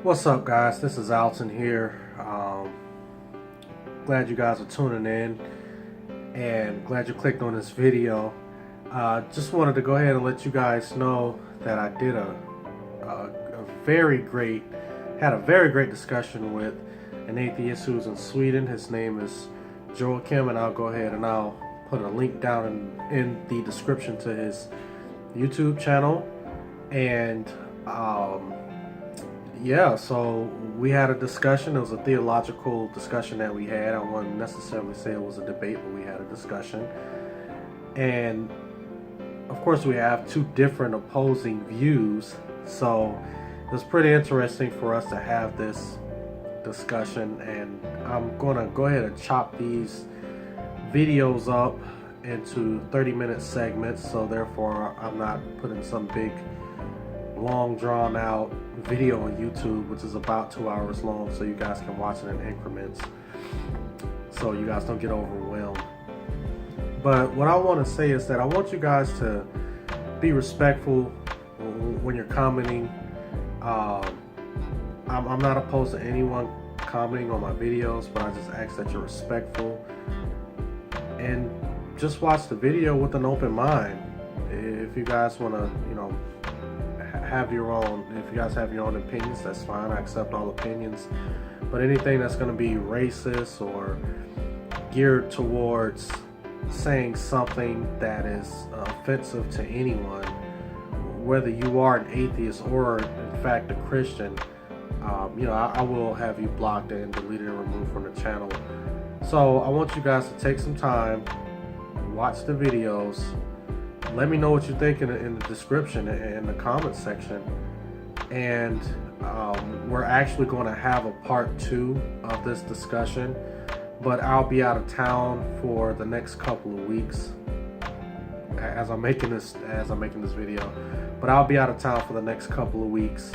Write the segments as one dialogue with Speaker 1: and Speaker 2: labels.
Speaker 1: What's up, guys? This is Alton here. Glad you guys are tuning in and glad you clicked on this video. Just wanted to go ahead and let you guys know that I did a had a very great discussion with an atheist who's in Sweden. His name is Joachim, and I'll go ahead and I'll put a link down in the description to his YouTube channel. And yeah, so we had a discussion. It was a theological discussion that we had. I wouldn't necessarily say it was a debate, but we had a discussion. And of course, we have two different opposing views. So it was pretty interesting for us to have this discussion. And I'm going to go ahead and chop these videos up into 30-minute segments. So therefore, I'm not putting some big long drawn out video on YouTube, which is about 2 hours long, so you guys can watch it in increments so you guys don't get overwhelmed. But what I want to say is that I want you guys to be respectful when you're commenting. I'm not opposed to anyone commenting on my videos, but I just ask that you're respectful and just watch the video with an open mind. If you guys want to, have your own, if you guys have your own opinions, that's fine. I accept all opinions, but anything that's going to be racist or geared towards saying something that is offensive to anyone, whether you are an atheist or in fact a Christian, I will have you blocked and deleted and removed from the channel. So I want you guys to take some time, watch the videos. Let me know what you think in the description and in the comment section. And we're actually going to have a part 2 of this discussion, but I'll be out of town for the next couple of weeks as I'm making this video. But I'll be out of town for the next couple of weeks,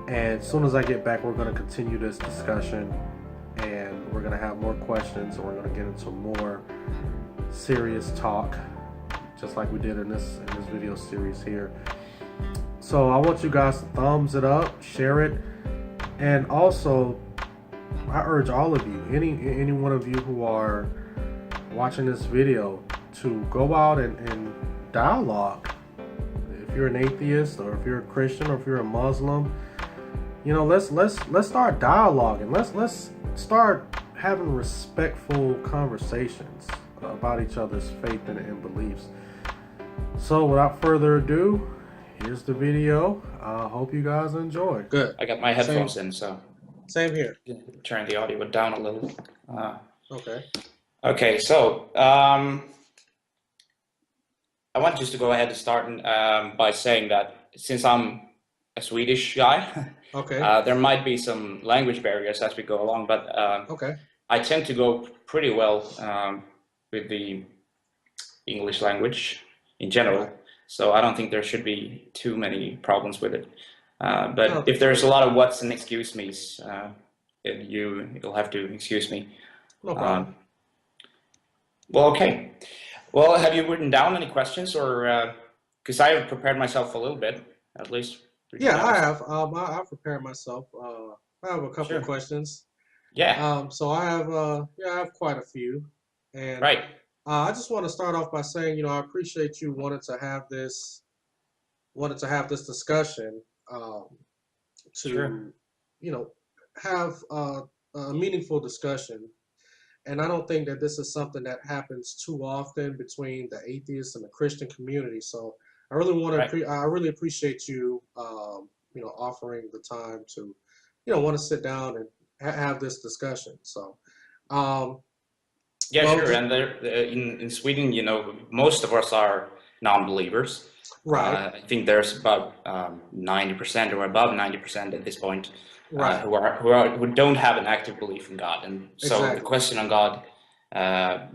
Speaker 1: and as soon as I get back, we're going to continue this discussion, and we're going to have more questions, and we're going to get into more serious talk, just like we did in this video series here. So I want you guys to thumbs it up, share it, and also I urge all of you, any one of you who are watching this video, to go out and dialogue. If you're an atheist, or if you're a Christian, or if you're a Muslim, let's start dialoguing. Let's start having respectful conversations about each other's faith and beliefs. So without further ado, here's the video. I hope you guys enjoy.
Speaker 2: Good. I got my headphones in, so
Speaker 1: same here.
Speaker 2: Turn the audio down a little.
Speaker 1: Okay.
Speaker 2: Okay, so I want just to go ahead and start by saying that since I'm a Swedish guy,
Speaker 1: okay,
Speaker 2: there might be some language barriers as we go along, but
Speaker 1: okay,
Speaker 2: I tend to go pretty well with the English language in general, so I don't think there should be too many problems with it. But if there's a lot of whats and excuse me's, you'll have to excuse me.
Speaker 1: No problem.
Speaker 2: Well, okay. Well, have you written down any questions, or because I have prepared myself a little bit, at least?
Speaker 1: Yeah, I have. I've prepared myself. I have a couple of questions.
Speaker 2: Yeah.
Speaker 1: So I have quite a few, and
Speaker 2: right.
Speaker 1: I just want to start off by saying, I appreciate you wanted to have this discussion to, have a meaningful discussion. And I don't think that this is something that happens too often between the atheist and the Christian community. So I really want to, I really appreciate you, offering the time to, want to sit down and have this discussion. So,
Speaker 2: yeah, sure. And in Sweden, most of us are non-believers.
Speaker 1: Right.
Speaker 2: I think there's about 90% or above 90% at this point who don't have an active belief in God, and so the question on God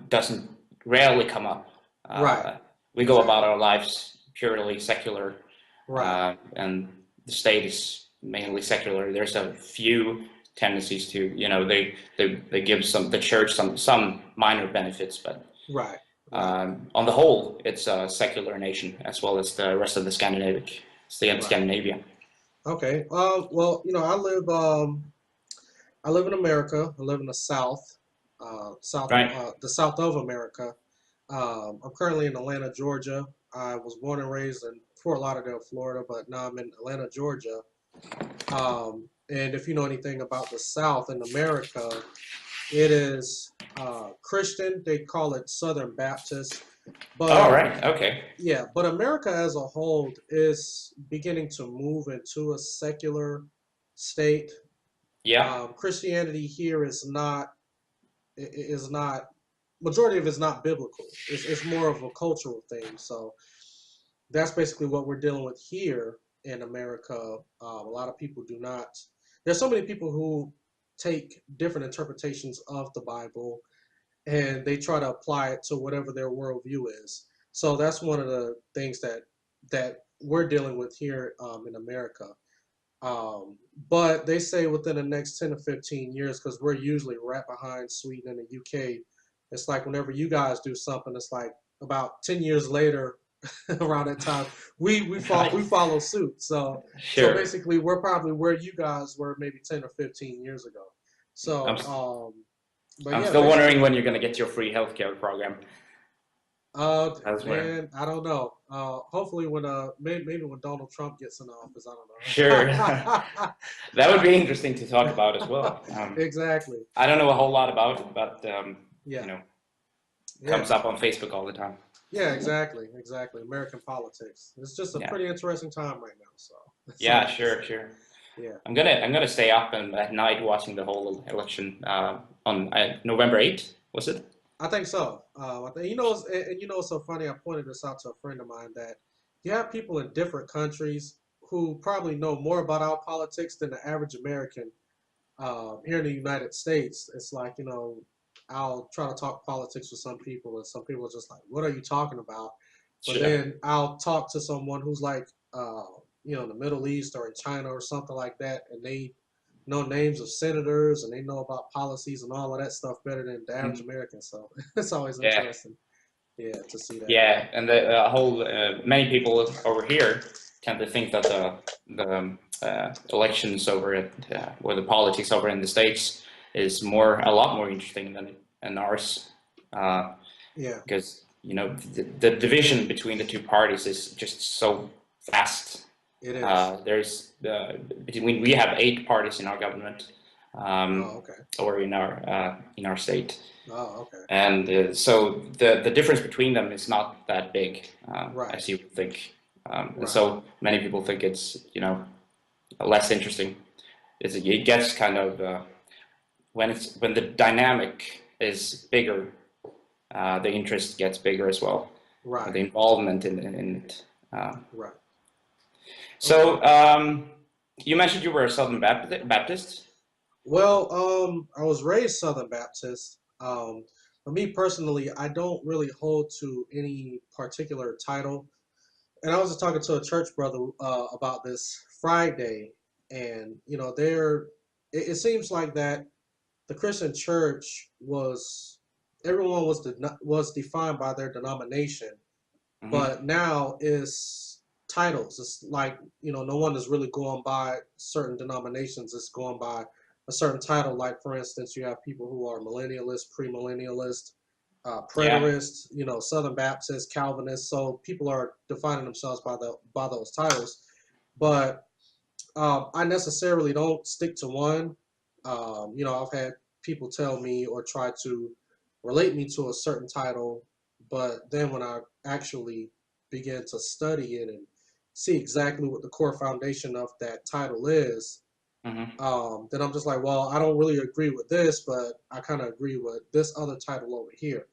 Speaker 2: doesn't rarely come up. We go about our lives purely secular, and the state is mainly secular. There's a few tendencies to, they give the church some minor benefits, but on the whole, it's a secular nation, as well as the rest of the Scandinavia.
Speaker 1: Okay. Well, I live in America. I live in the
Speaker 2: Right.
Speaker 1: the South of America. I'm currently in Atlanta, Georgia. I was born and raised in Fort Lauderdale, Florida, but now I'm in Atlanta, Georgia. And if you know anything about the South in America, it is Christian. They call it Southern Baptist,
Speaker 2: Oh,
Speaker 1: but
Speaker 2: right. Okay.
Speaker 1: yeah, but America as a whole is beginning to move into a secular state.
Speaker 2: Yeah.
Speaker 1: Christianity here is not majority of it's not biblical. It's more of a cultural thing. So that's basically what we're dealing with here in America. A lot of people do not. There's so many people who take different interpretations of the Bible and they try to apply it to whatever their worldview is. So that's one of the things that we're dealing with here in America. But they say within the next 10 to 15 years, because we're usually right behind Sweden and the UK, it's like whenever you guys do something, it's like about 10 years later, around that time, we follow suit. So
Speaker 2: Sure.
Speaker 1: basically, we're probably where you guys were maybe 10 or 15 years ago.
Speaker 2: I'm
Speaker 1: So,
Speaker 2: s-
Speaker 1: but
Speaker 2: I'm
Speaker 1: yeah,
Speaker 2: still
Speaker 1: basically,
Speaker 2: wondering when you're gonna get your free healthcare program elsewhere.
Speaker 1: man, I don't know. Hopefully, when maybe when Donald Trump gets in office,
Speaker 2: Sure.
Speaker 1: I don't know.
Speaker 2: That would be interesting to talk about as well.
Speaker 1: Exactly.
Speaker 2: I don't know a whole lot about it, but you
Speaker 1: Yeah.
Speaker 2: know,
Speaker 1: Yeah.
Speaker 2: comes up on Facebook all the time.
Speaker 1: Yeah. Exactly. Exactly. American politics. It's just a
Speaker 2: Yeah.
Speaker 1: pretty interesting time right now. So that's all
Speaker 2: Yeah.
Speaker 1: I can
Speaker 2: Sure.
Speaker 1: say.
Speaker 2: Sure.
Speaker 1: Yeah.
Speaker 2: I'm gonna stay up and at night watching the whole election on November 8th. Was it?
Speaker 1: I think so. I think and you know, it's so funny. I pointed this out to a friend of mine that you have people in different countries who probably know more about our politics than the average American. Here in the United States, it's like, I'll try to talk politics with some people, and some people are just like, "What are you talking about?" But
Speaker 2: Sure.
Speaker 1: then I'll talk to someone who's like, in the Middle East or in China or something like that, and they know names of senators and they know about policies and all of that stuff better than the average
Speaker 2: Mhm.
Speaker 1: American. So it's always
Speaker 2: Yeah.
Speaker 1: interesting, yeah, to see that.
Speaker 2: Yeah, and the whole many people over here tend to think that the elections over at or the politics over in the States is a lot more interesting than ours,
Speaker 1: Yeah,
Speaker 2: because the division between the two parties is just so vast.
Speaker 1: it is.
Speaker 2: There's between we have 8 parties in our government,
Speaker 1: Oh, okay.
Speaker 2: or in our state.
Speaker 1: Oh, okay.
Speaker 2: And so the difference between them is not that big,
Speaker 1: Right,
Speaker 2: as you would think. And
Speaker 1: right,
Speaker 2: so many people think it's less interesting. It gets kind of when the dynamic is bigger, the interest gets bigger as well,
Speaker 1: right,
Speaker 2: the involvement in it.
Speaker 1: right. Okay.
Speaker 2: So you mentioned you were a Southern Baptist.
Speaker 1: Well, I was raised Southern Baptist. For me personally, I don't really hold to any particular title. And I was just talking to a church brother about this Friday, and it seems like that the Christian church everyone was defined by their denomination,
Speaker 2: Hmm.
Speaker 1: but now is titles. It's like, no one is really going by certain denominations. It's going by a certain title. Like, for instance, you have people who are millennialists, premillennialists,
Speaker 2: Yeah.
Speaker 1: preterists, Southern Baptists, Calvinists. So people are defining themselves by those titles. But I necessarily don't stick to one. I've had people tell me or try to relate me to a certain title, but then when I actually begin to study it and see exactly what the core foundation of that title is,
Speaker 2: Hmm.
Speaker 1: then I'm just like, well, I don't really agree with this, but I kind of agree with this other title over here.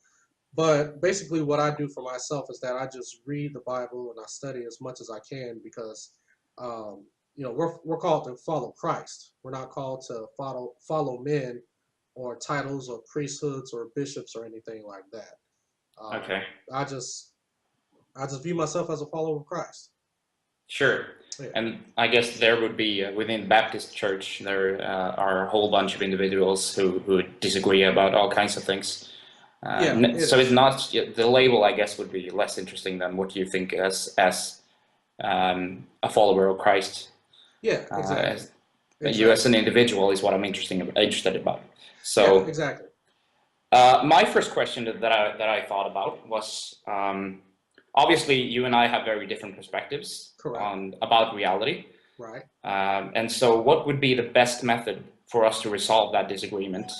Speaker 1: But basically, what I do for myself is that I just read the Bible and I study as much as I can because, um, we're called to follow Christ. We're not called to follow men or titles or priesthoods or bishops or anything like that. Um,
Speaker 2: Okay.
Speaker 1: I just I just view myself as a follower of Christ.
Speaker 2: Sure.
Speaker 1: Yeah,
Speaker 2: And I guess there would be within Baptist Church there are a whole bunch of individuals who disagree about all kinds of things.
Speaker 1: yeah, it
Speaker 2: So it's
Speaker 1: is.
Speaker 2: not the label, I guess, would be less interesting than what you think as a follower of Christ.
Speaker 1: Yeah, exactly.
Speaker 2: As you as
Speaker 1: Exactly.
Speaker 2: an individual is what I'm interested about.
Speaker 1: Yeah,
Speaker 2: So
Speaker 1: exactly.
Speaker 2: my first question that I thought about was obviously you and I have very different perspectives
Speaker 1: Correct.
Speaker 2: on about reality.
Speaker 1: Right.
Speaker 2: And so what would be the best method for us to resolve that disagreement?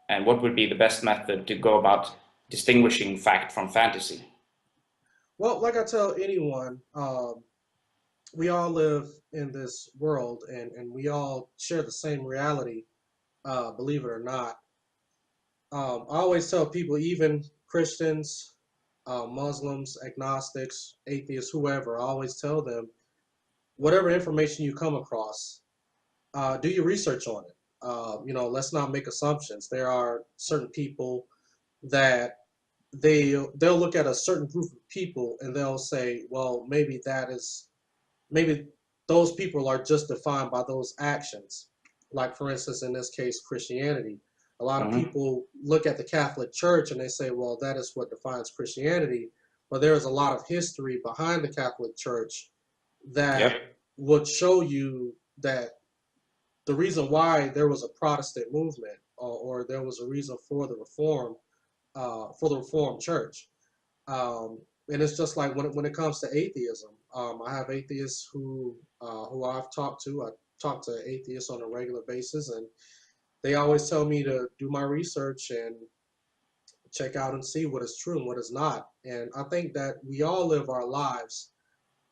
Speaker 2: And what would be the best method to go about distinguishing fact from fantasy?
Speaker 1: Well, like I tell anyone, we all live in this world and we all share the same reality, believe it or not. I always tell people, even Christians, Muslims, agnostics, atheists, whoever, I always tell them, whatever information you come across, do your research on it. Let's not make assumptions. There are certain people that they'll look at a certain group of people and they'll say, well, maybe those people are just defined by those actions. Like, for instance, in this case, Christianity. A lot of
Speaker 2: Mm-hmm.
Speaker 1: people look at the Catholic Church and they say, well, that is what defines Christianity. But there is a lot of history behind the Catholic Church that
Speaker 2: Yep.
Speaker 1: would show you that the reason why there was a Protestant movement, or there was a reason for the Reformed Church. And it's just like when it comes to atheism, I have atheists who I've talked to. I talk to atheists on a regular basis, and they always tell me to do my research and check out and see what is true and what is not. And I think that we all live our lives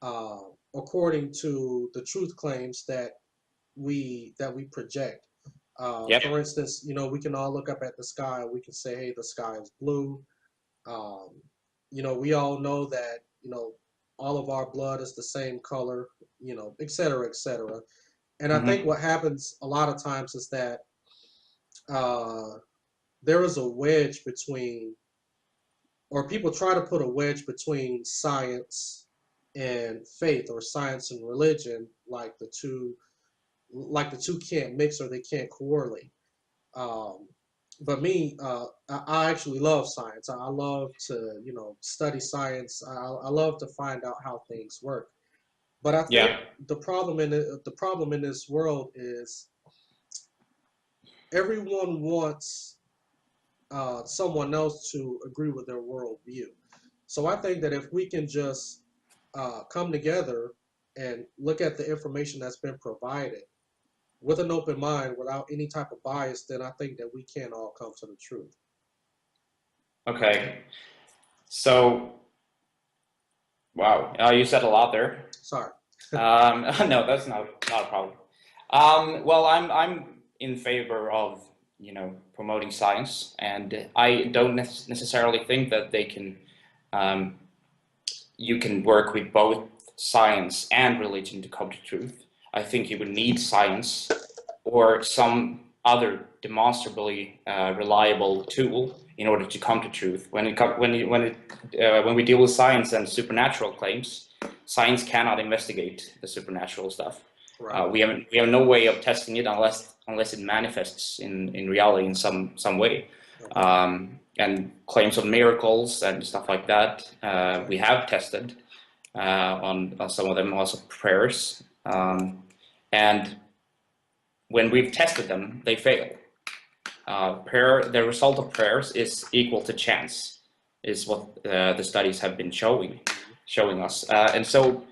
Speaker 1: uh, according to the truth claims that we project.
Speaker 2: Yep.
Speaker 1: For instance, we can all look up at the sky and we can say, "Hey, the sky is blue." Um, we all know that, all of our blood is the same color, et cetera, et cetera. And I think
Speaker 2: Mm-hmm.
Speaker 1: what happens a lot of times is that uh, there is a wedge between, or people try to put a wedge between science and faith, or science and religion, like the two can't mix or they can't correlate. Um, but me, I actually love science. I love to, study science. I love to find out how things work. But I think
Speaker 2: Yeah.
Speaker 1: the problem in this world is everyone wants someone else to agree with their worldview. So I think that if we can just come together and look at the information that's been provided with an open mind, without any type of bias, then I think that we can all come to the truth.
Speaker 2: Okay. So, wow, you said a lot there.
Speaker 1: Sorry.
Speaker 2: No, that's not a problem. Well, I'm in favor of promoting science, and I don't necessarily think that um, you can work with both science and religion to come to truth. I think you would need science or some other demonstrably reliable tool in order to come to truth. When we deal with science and supernatural claims, science cannot investigate the supernatural stuff.
Speaker 1: Right.
Speaker 2: We have no way of testing it unless it manifests in reality in some way.
Speaker 1: Okay.
Speaker 2: And claims of miracles and stuff like that,
Speaker 1: Okay.
Speaker 2: we have tested on some of them, also prayers.
Speaker 1: Okay.
Speaker 2: And when we've tested them, they fail. The result of prayers is equal to chance, is what the studies have been showing us. And so,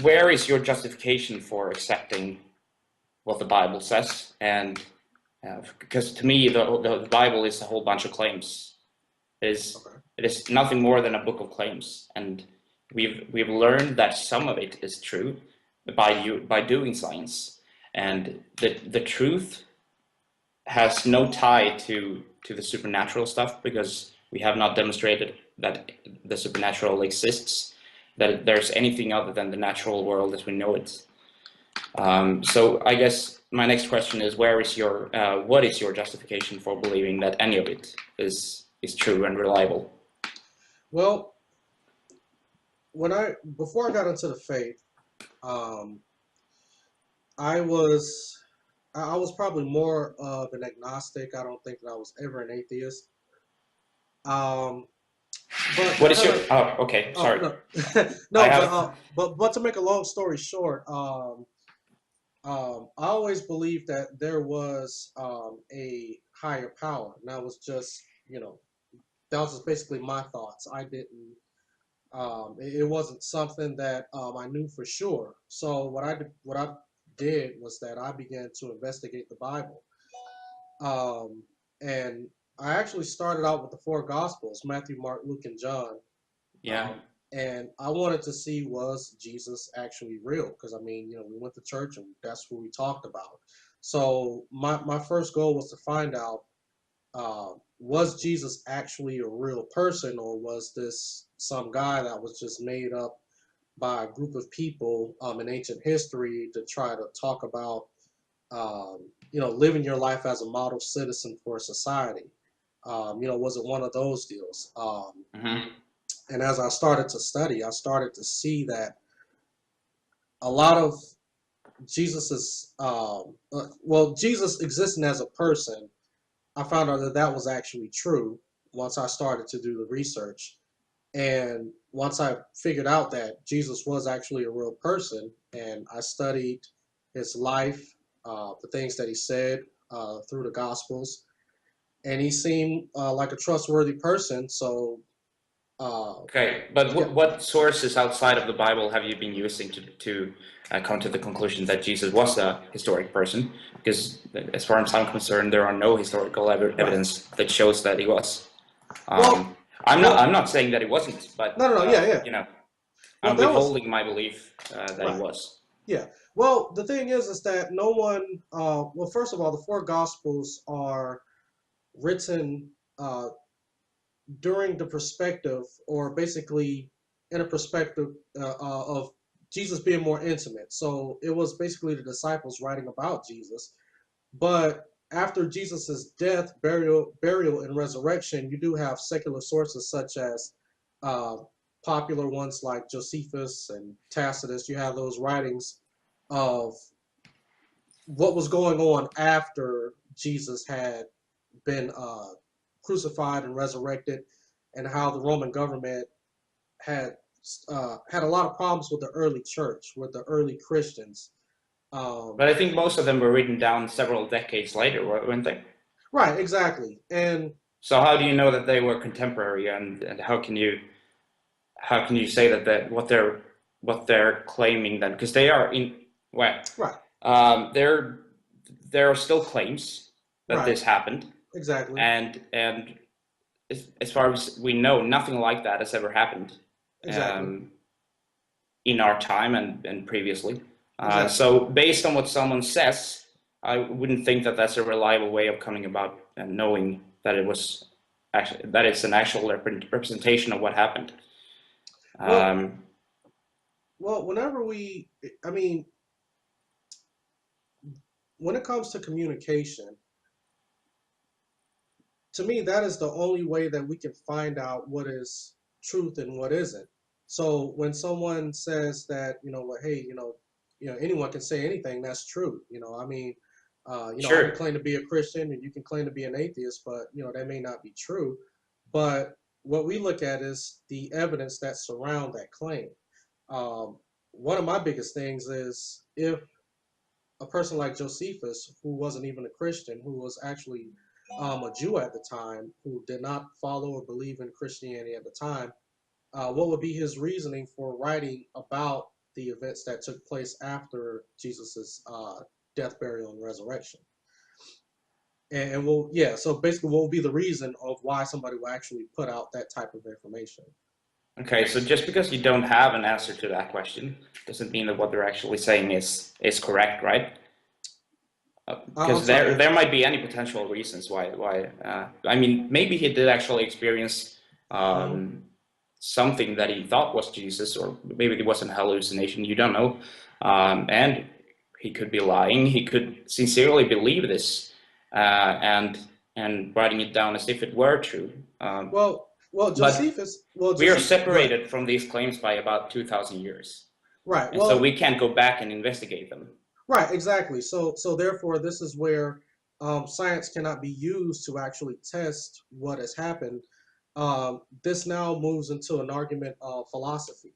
Speaker 2: where is your justification for accepting what the Bible says? And because to me, the Bible is a whole bunch of claims.
Speaker 1: Okay.
Speaker 2: It is nothing more than a book of claims, and we've learned that some of it is true by doing science, and the truth has no tie to the supernatural stuff, because we have not demonstrated that the supernatural exists, that there's anything other than the natural world as we know it. So I guess my next question is, what is your justification for believing that any of it is true and reliable?
Speaker 1: Well, before I got into the faith, um, I was I was probably more of an agnostic. I don't think that I was ever an atheist. Um, But
Speaker 2: What is your? Oh, okay. Sorry.
Speaker 1: no,
Speaker 2: I
Speaker 1: no,
Speaker 2: have.
Speaker 1: but to make a long story short, I always believed that there was a higher power, and that was just that was just basically my thoughts. I didn't. It wasn't something that I knew for sure. So what I did was that I began to investigate the Bible, and I actually started out with the four Gospels: Matthew, Mark, Luke, and John.
Speaker 2: Yeah.
Speaker 1: Um, and I wanted to see, was Jesus actually real? Because I mean, we went to church and that's what we talked about. So my first goal was to find out, was Jesus actually a real person, or was this some guy that was just made up by a group of people in ancient history to try to talk about, living your life as a model citizen for society? Was it one of those deals?
Speaker 2: Hmm.
Speaker 1: And as I started to study, I started to see that a lot of Jesus's, Jesus existing as a person, I found out that that was actually true once I started to do the research. And once I figured out that Jesus was actually a real person, and I studied his life, the things that he said through the Gospels, and he seemed like a trustworthy person. So,
Speaker 2: Okay, but
Speaker 1: yeah,
Speaker 2: what sources outside of the Bible have you been using to come to the conclusion that Jesus was a historic person? Because as far as I'm concerned, there are no historical
Speaker 1: right.
Speaker 2: evidence that shows that he was.
Speaker 1: Well,
Speaker 2: I'm
Speaker 1: well,
Speaker 2: not saying that he wasn't, but
Speaker 1: no, yeah, yeah. Well,
Speaker 2: I'm
Speaker 1: that was
Speaker 2: withholding my belief that he
Speaker 1: right.
Speaker 2: was.
Speaker 1: Yeah. Well, the thing is that no one. Well, first of all, the four Gospels are written during the perspective, or basically in a perspective of Jesus being more intimate. So it was basically the disciples writing about Jesus. But after Jesus's death, burial, and resurrection, you do have secular sources such as uh, popular ones like Josephus and Tacitus. You have those writings of what was going on after Jesus had been crucified and resurrected, and how the Roman government had had a lot of problems with the early church, with the early Christians.
Speaker 2: But
Speaker 1: Um,
Speaker 2: I think most of them were written down several decades later, weren't they?
Speaker 1: right, exactly, and
Speaker 2: So how do you know that they were contemporary, and how can you say what they're claiming then? Because they are in well,
Speaker 1: right,
Speaker 2: there there are still claims that
Speaker 1: right,
Speaker 2: this happened,
Speaker 1: exactly,
Speaker 2: and as far as we know, nothing like that has ever happened
Speaker 1: exactly,
Speaker 2: um, in our time and previously.
Speaker 1: exactly.
Speaker 2: So based on what someone says, I wouldn't think that that's a reliable way of coming about and knowing that it was actually that it's an actual representation of what happened.
Speaker 1: Well,
Speaker 2: Um,
Speaker 1: whenever I mean, when it comes to communication, to me, that is the only way that we can find out what is truth and what isn't. So when someone says that, well, hey, anyone can say anything, that's true. I mean, I can
Speaker 2: sure.
Speaker 1: claim to be a Christian and you can claim to be an atheist, but that may not be true. But what we look at is the evidence that surround that claim. One of my biggest things is, if a person like Josephus, who wasn't even a Christian, who was actually a Jew at the time, who did not follow or believe in Christianity at the time, what would be his reasoning for writing about the events that took place after Jesus's death, burial, and resurrection? And well, yeah. So basically, what would be the reason of why somebody would actually put out that type of information?
Speaker 2: Okay, so just because you don't have an answer to that question doesn't mean that what they're actually saying is correct, right?
Speaker 1: I'm
Speaker 2: Because
Speaker 1: sorry.
Speaker 2: there might be any potential reasons why. I mean, maybe he did actually experience
Speaker 1: Mm-hmm.
Speaker 2: something that he thought was Jesus, or maybe it was an hallucination. You don't know, and he could be lying. He could sincerely believe this, and writing it down as if it were true. But
Speaker 1: Josephus. Well,
Speaker 2: we are
Speaker 1: Joseph. Go ahead.
Speaker 2: separated from these claims by about 2,000 years,
Speaker 1: Right.
Speaker 2: and so we
Speaker 1: Well,
Speaker 2: can't go back and investigate them.
Speaker 1: right, exactly. So therefore, this is where science cannot be used to actually test what has happened. this now moves into an argument of philosophy.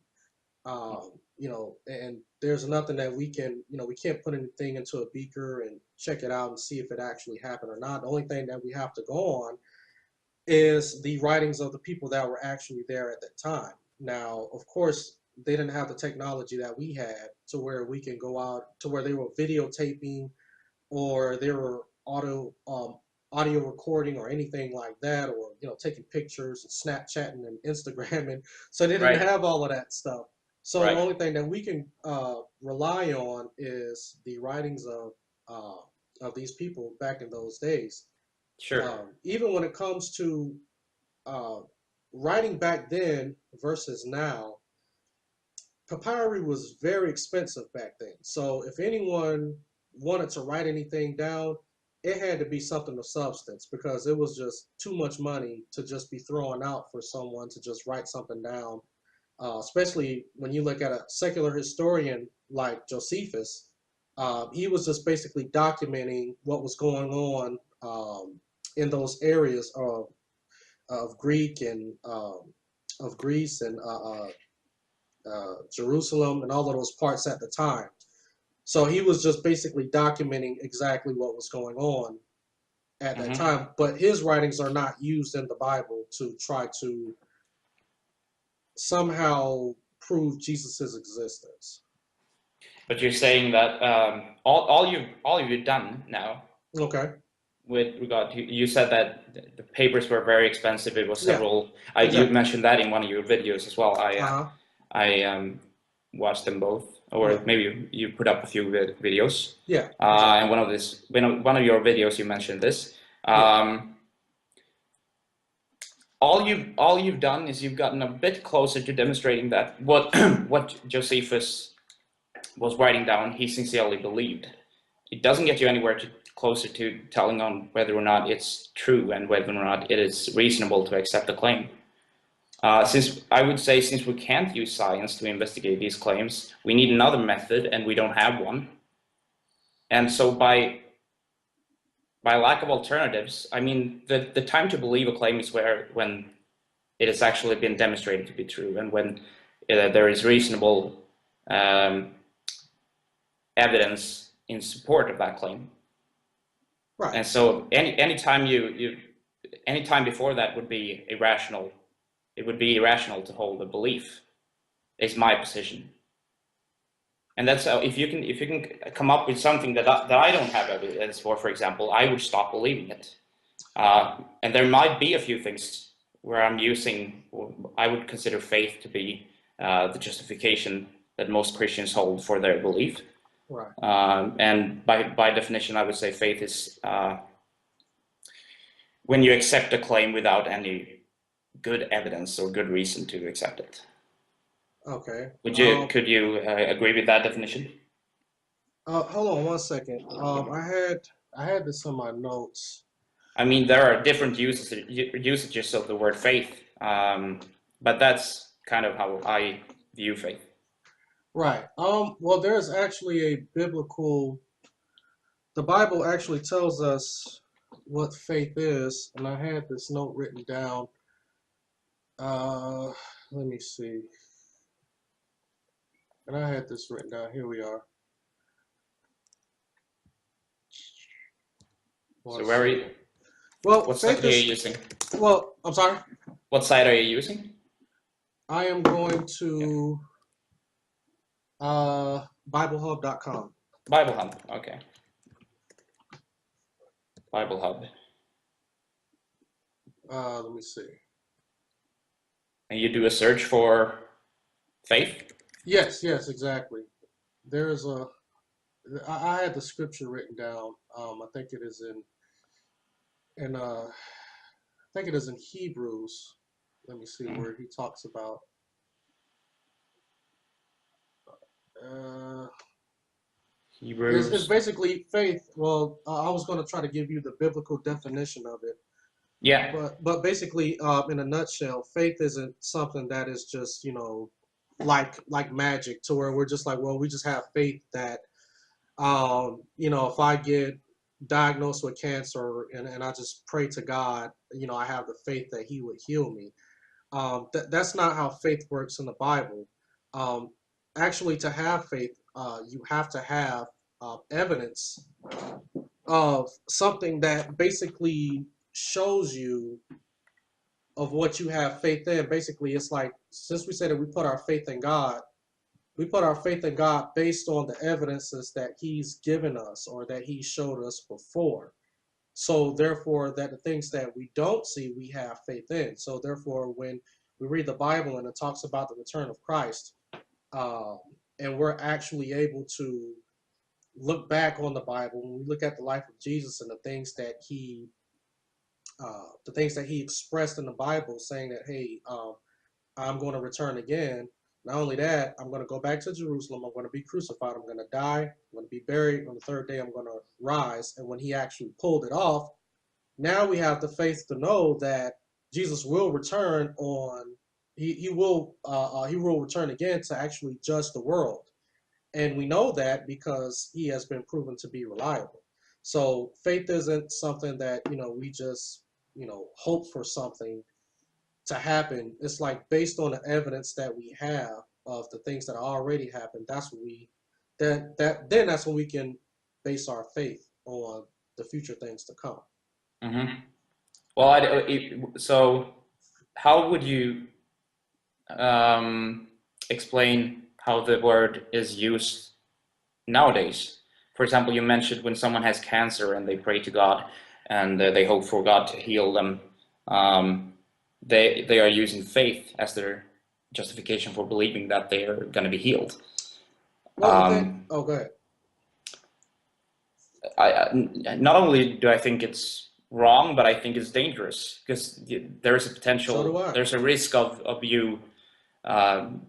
Speaker 1: And there's nothing that we can, we can't put anything into a beaker and check it out and see if it actually happened or not. The only thing that we have to go on is the writings of the people that were actually there at that time. Now, of course, they didn't have the technology that we had to where we can go out to where they were videotaping or they were audio recording or anything like that, or taking pictures and Snapchatting and Instagramming. So they didn't
Speaker 2: Right.
Speaker 1: have all of that stuff. So the
Speaker 2: Right.
Speaker 1: only thing that we can rely on is the writings of these people back in those days.
Speaker 2: Sure.
Speaker 1: Even when it comes to uh, writing back then versus now, papyri was very expensive back then. So if anyone wanted to write anything down, it had to be something of substance because it was just too much money to just be throwing out for someone to just write something down. Especially when you look at a secular historian like Josephus, he was just basically documenting what was going on in those areas of Greek and of Greece and Jerusalem and all of those parts at the time. So he was just basically documenting exactly what was going on at that time. But his writings are not used in the Bible to try to somehow prove Jesus's existence.
Speaker 2: But you're saying that all you've done now.
Speaker 3: Okay.
Speaker 2: With regard to, you said that the papers were very expensive. It was several.
Speaker 3: Yeah, exactly.
Speaker 2: You mentioned that in one of your videos as well. I watched them both, or maybe you put up a few videos.
Speaker 3: Yeah.
Speaker 2: And one of your videos you mentioned this. All you've done is you've gotten a bit closer to demonstrating that what Josephus was writing down, he sincerely believed. It doesn't get you anywhere closer to telling on whether or not it's true and whether or not it is reasonable to accept the claim. Since we can't use science to investigate these claims, we need another method, and we don't have one. And so by lack of alternatives, I mean, the time to believe a claim is when it has actually been demonstrated to be true, and when there is reasonable evidence in support of that claim.
Speaker 3: Right.
Speaker 2: And so any time before that would be irrational. It would be irrational to hold a belief, is my position. And that's if you can come up with something that I don't have evidence for example, I would stop believing it. And there might be a few things where I would consider faith to be the justification that most Christians hold for their belief.
Speaker 3: Right.
Speaker 2: And by definition, I would say faith is when you accept a claim without any good evidence or good reason to accept it.
Speaker 3: Okay.
Speaker 2: Could you agree with that definition?
Speaker 3: Hold on 1 second. I had this on my notes.
Speaker 2: I mean, there are different usages of the word faith, but that's kind of how I view faith.
Speaker 3: Right. Well, there's actually the Bible actually tells us what faith is, and I had this note written down. Let me see. And I had this written down. Here we are.
Speaker 2: So where are you?
Speaker 3: Well,
Speaker 2: what site are you using?
Speaker 3: Well, I'm sorry?
Speaker 2: What site are you using?
Speaker 3: I am going to BibleHub.com.
Speaker 2: Bible Hub, okay. Bible Hub.
Speaker 3: Let me see.
Speaker 2: And you do a search for faith?
Speaker 3: Yes, exactly. I had the scripture written down. I think it is in Hebrews. Let me see where he talks about.
Speaker 2: Hebrews.
Speaker 3: It's basically faith. Well, I was going to try to give you the biblical definition of it.
Speaker 2: Yeah.
Speaker 3: But basically, in a nutshell, faith isn't something that is just, like magic to where we're just like, well, we just have faith that, if I get diagnosed with cancer and I just pray to God, I have the faith that He would heal me. That's not how faith works in the Bible. Um, Actually, to have faith, you have to have evidence of something that basically shows you of what you have faith in. Basically, it's like, since we said that we put our faith in God, we put our faith in God based on the evidences that He's given us or that He showed us before. So therefore, that the things that we don't see, we have faith in. So therefore, when we read the Bible and it talks about the return of Christ, um, and we're actually able to look back on the Bible, when we look at the life of Jesus and the things that he expressed in the Bible, saying that, hey, I'm going to return again. Not only that, I'm going to go back to Jerusalem. I'm going to be crucified. I'm going to die. I'm going to be buried. On the third day, I'm going to rise. And when he actually pulled it off, now we have the faith to know that Jesus will return on. He will return again to actually judge the world, and we know that because he has been proven to be reliable. So faith isn't something that we just hope for something to happen. It's like based on the evidence that we have of the things that already happened. That's what that's when we can base our faith on the future things to come.
Speaker 2: Mm-hmm. Well, so how would you explain how the word is used nowadays? For example, you mentioned when someone has cancer and they pray to God and they hope for God to heal them. They are using faith as their justification for believing that they are going to be healed.
Speaker 3: Well, go ahead.
Speaker 2: Not only do I think it's wrong, but I think it's dangerous because there is a potential,
Speaker 3: So do I.
Speaker 2: there's a risk of you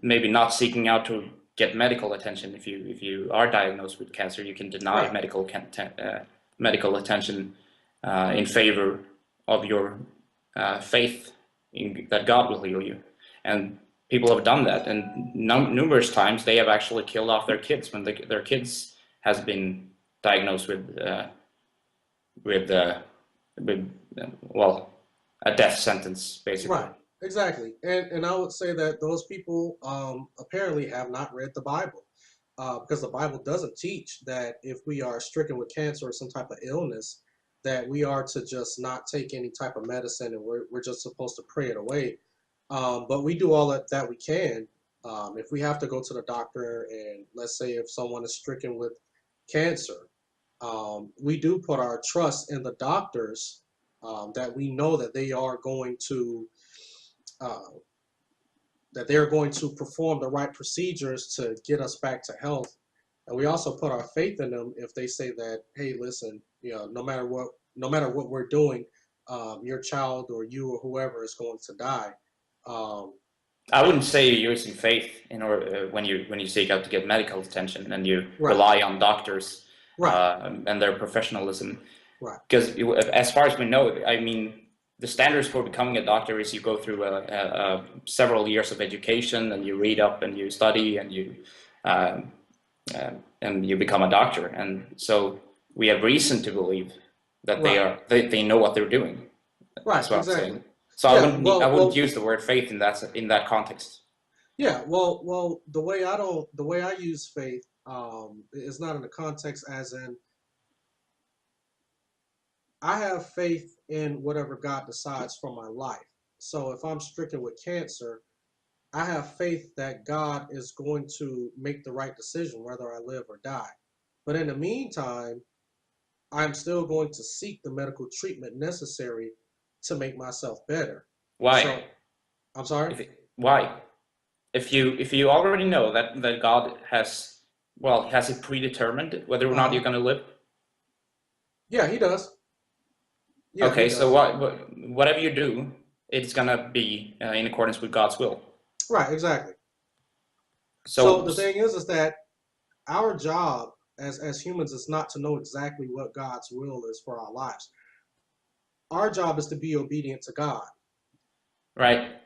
Speaker 2: maybe not seeking out to get medical attention. If you are diagnosed with cancer, you can deny
Speaker 3: Right.
Speaker 2: medical attention in favor of your faith that God will heal you. And people have done that, and numerous times they have actually killed off their kids when their kids has been diagnosed with well, a death sentence, basically.
Speaker 3: Right. Exactly. And I would say that those people apparently have not read the Bible, because the Bible doesn't teach that if we are stricken with cancer or some type of illness, that we are to just not take any type of medicine and we're just supposed to pray it away. But we do all that we can. If we have to go to the doctor, and let's say if someone is stricken with cancer, we do put our trust in the doctors, that we know that they are going to uh, perform the right procedures to get us back to health. And we also put our faith in them if they say that, hey, listen, no matter what we're doing, your child or you or whoever is going to die.
Speaker 2: I wouldn't say you're using faith in order when you seek out to get medical attention and you
Speaker 3: Right.
Speaker 2: rely on doctors,
Speaker 3: Right.
Speaker 2: and their professionalism.
Speaker 3: Right.
Speaker 2: Because as far as we know, I mean, the standards for becoming a doctor is you go through several years of education, and you read up and you study and you become a doctor. And so we have reason to believe that
Speaker 3: Right.
Speaker 2: they know what they're doing.
Speaker 3: Right.
Speaker 2: That's what
Speaker 3: Exactly.
Speaker 2: I'm saying. So
Speaker 3: Yeah,
Speaker 2: I wouldn't use the word faith in that context.
Speaker 3: Yeah, well, the way I use faith is not in the context as in I have faith in whatever God decides for my life. So if I'm stricken with cancer, I have faith that God is going to make the right decision whether I live or die. But in the meantime, I'm still going to seek the medical treatment necessary to make myself better.
Speaker 2: Why?
Speaker 3: So, I'm sorry?
Speaker 2: Why? If you already know that God has it predetermined whether or not you're going to live.
Speaker 3: Yeah, he does. Yeah,
Speaker 2: Okay,
Speaker 3: he
Speaker 2: so
Speaker 3: does.
Speaker 2: whatever you do, it's gonna be in accordance with God's will.
Speaker 3: Right, exactly. So
Speaker 2: So
Speaker 3: the thing is that our job as humans is not to know exactly what God's will is for our lives. Our job is to be obedient to God.
Speaker 2: right,